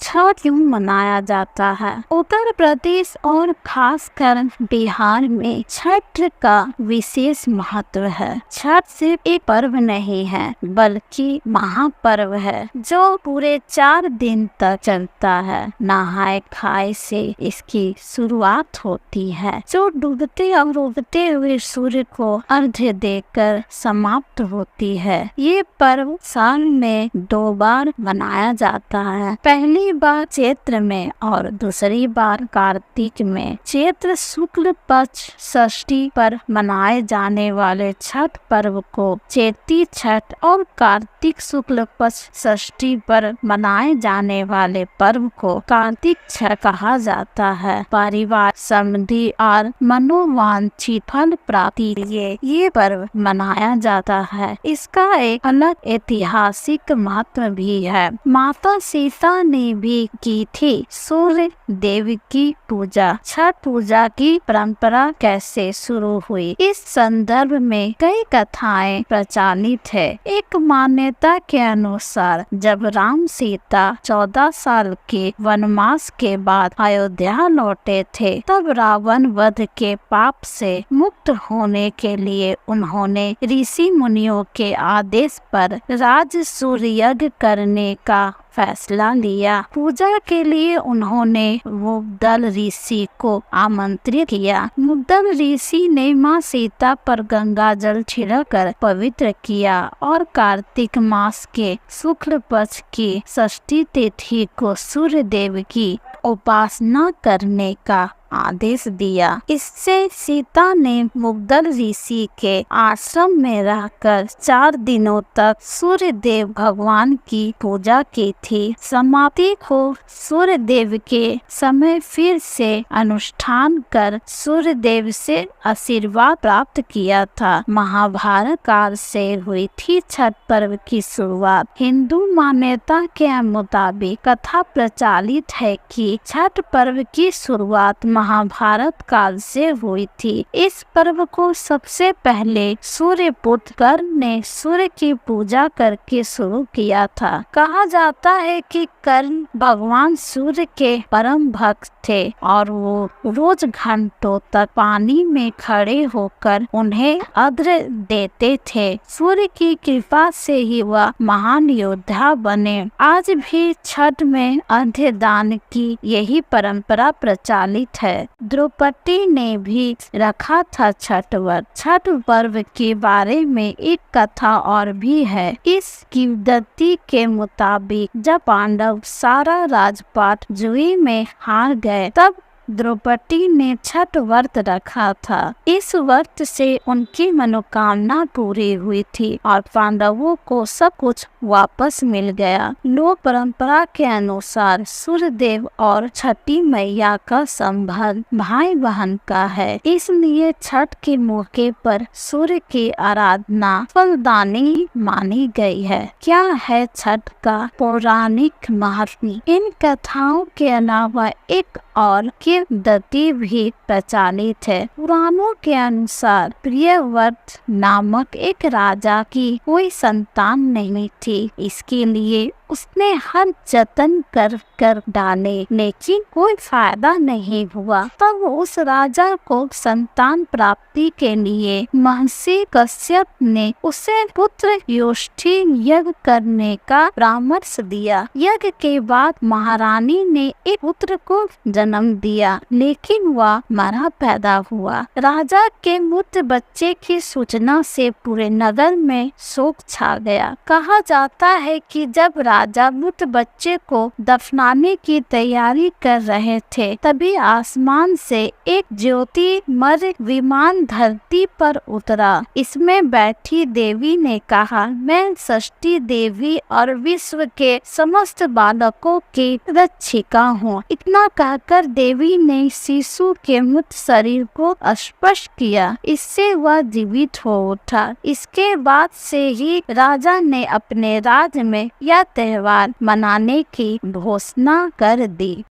छठ क्यों मनाया जाता है? उत्तर प्रदेश और खासकर बिहार में छठ का विशेष महत्व है। छठ सिर्फ एक पर्व नहीं है बल्कि महापर्व है जो पूरे 4 दिन तक चलता है। नहाए खाए से इसकी शुरुआत होती है जो डूबते और उगते हुए सूर्य को अर्घ्य देकर समाप्त होती है। ये पर्व साल में 2 बार मनाया जाता है, पहली बार चैत्र में और दूसरी बार कार्तिक में। चैत्र शुक्ल पक्ष षष्ठी पर मनाए जाने वाले छठ पर्व को चैती छठ और कार्तिक शुक्ल पक्ष षष्ठी पर मनाए जाने वाले पर्व को कार्तिक छठ कहा जाता है। परिवार, समृद्धि और मनोवांछित फल प्राप्ति के लिए ये पर्व मनाया जाता है। इसका एक अलग ऐतिहासिक महत्व भी है। माता सीता ने भी की थी सूर्य देव की पूजा। छठ पूजा की परंपरा कैसे शुरू हुई, इस संदर्भ में कई कथाएं प्रचलित है। एक मान्यता के अनुसार जब राम सीता 14 साल के वनवास के बाद अयोध्या लौटे थे तब रावण वध के पाप से मुक्त होने के लिए उन्होंने ऋषि मुनियों के आदेश पर राजसूय यज्ञ करने का फैसला लिया। पूजा के लिए उन्होंने मुद्गल ऋषि को आमंत्रित किया। मुद्गल ऋषि ने मां सीता पर गंगा जल छिड़कर पवित्र किया और कार्तिक मास के शुक्ल पक्ष की षष्ठी तिथि को सूर्य देव की उपासना करने का आदेश दिया। इससे सीता ने मुद्गल ऋषि के आश्रम में रहकर 4 दिनों तक सूर्य देव भगवान की पूजा की थी। समाप्ति को सूर्य देव के समय फिर से अनुष्ठान कर सूर्य देव से आशीर्वाद प्राप्त किया था। महाभारत काल से हुई थी छठ पर्व की शुरुआत। हिंदू मान्यता के मुताबिक कथा प्रचलित है कि छठ पर्व की शुरुआत महाभारत काल से हुई थी। इस पर्व को सबसे पहले सूर्य पुत्र कर्ण ने सूर्य की पूजा करके शुरू किया था। कहा जाता है कि कर्ण भगवान सूर्य के परम भक्त थे और वो रोज घंटों तक पानी में खड़े होकर उन्हें अर्घ्य देते थे। सूर्य की कृपा से ही वह महान योद्धा बने। आज भी छठ में अर्घ्य दान की यही परंपरा प्रचलित है। द्रौपदी ने भी रखा था छठ व्रत। छठ पर्व के बारे में एक कथा और भी है। इस किंवदंती के मुताबिक जब पांडव सारा राजपाट जुए में हार गए तब द्रौपदी ने छठ व्रत रखा था। इस व्रत से उनकी मनोकामना पूरी हुई थी और पांडवों को सब कुछ वापस मिल गया। लोक परंपरा के अनुसार सूर्य देव और छठी मैया का संबंध भाई बहन का है, इसलिए छठ के मौके पर सूर्य की आराधना फलदायी मानी गई है। क्या है छठ का पौराणिक महत्व? इन कथाओं के अलावा एक और किंवदंती भी प्रचलित है। पुराणों के अनुसार प्रियव्रत नामक एक राजा की कोई संतान नहीं थी। इसके लिए उसने हर जतन कर डाले लेकिन कोई फायदा नहीं हुआ। तब उस राजा को संतान प्राप्ति के लिए महर्षि कश्यप ने उसे पुत्र युधिष्ठि यज्ञ करने का परामर्श दिया। यज्ञ के बाद महारानी ने एक पुत्र को जन्म दिया लेकिन वह मरा पैदा हुआ। राजा के मृत बच्चे की सूचना से पूरे नगर में शोक छा गया। कहा जाता है कि जब राजा मृत बच्चे को दफनाने की तैयारी कर रहे थे तभी आसमान से एक ज्योतिर्मय विमान धरती पर उतरा। इसमें बैठी देवी ने कहा, मैं षष्ठी देवी और विश्व के समस्त बालकों की रक्षिका हूँ। इतना कहकर देवी ने शिशु के मृत शरीर को स्पर्श किया। इससे वह जीवित हो उठा। इसके बाद से ही राजा ने अपने राज्य में यह त्योहार मनाने की घोषणा कर दी।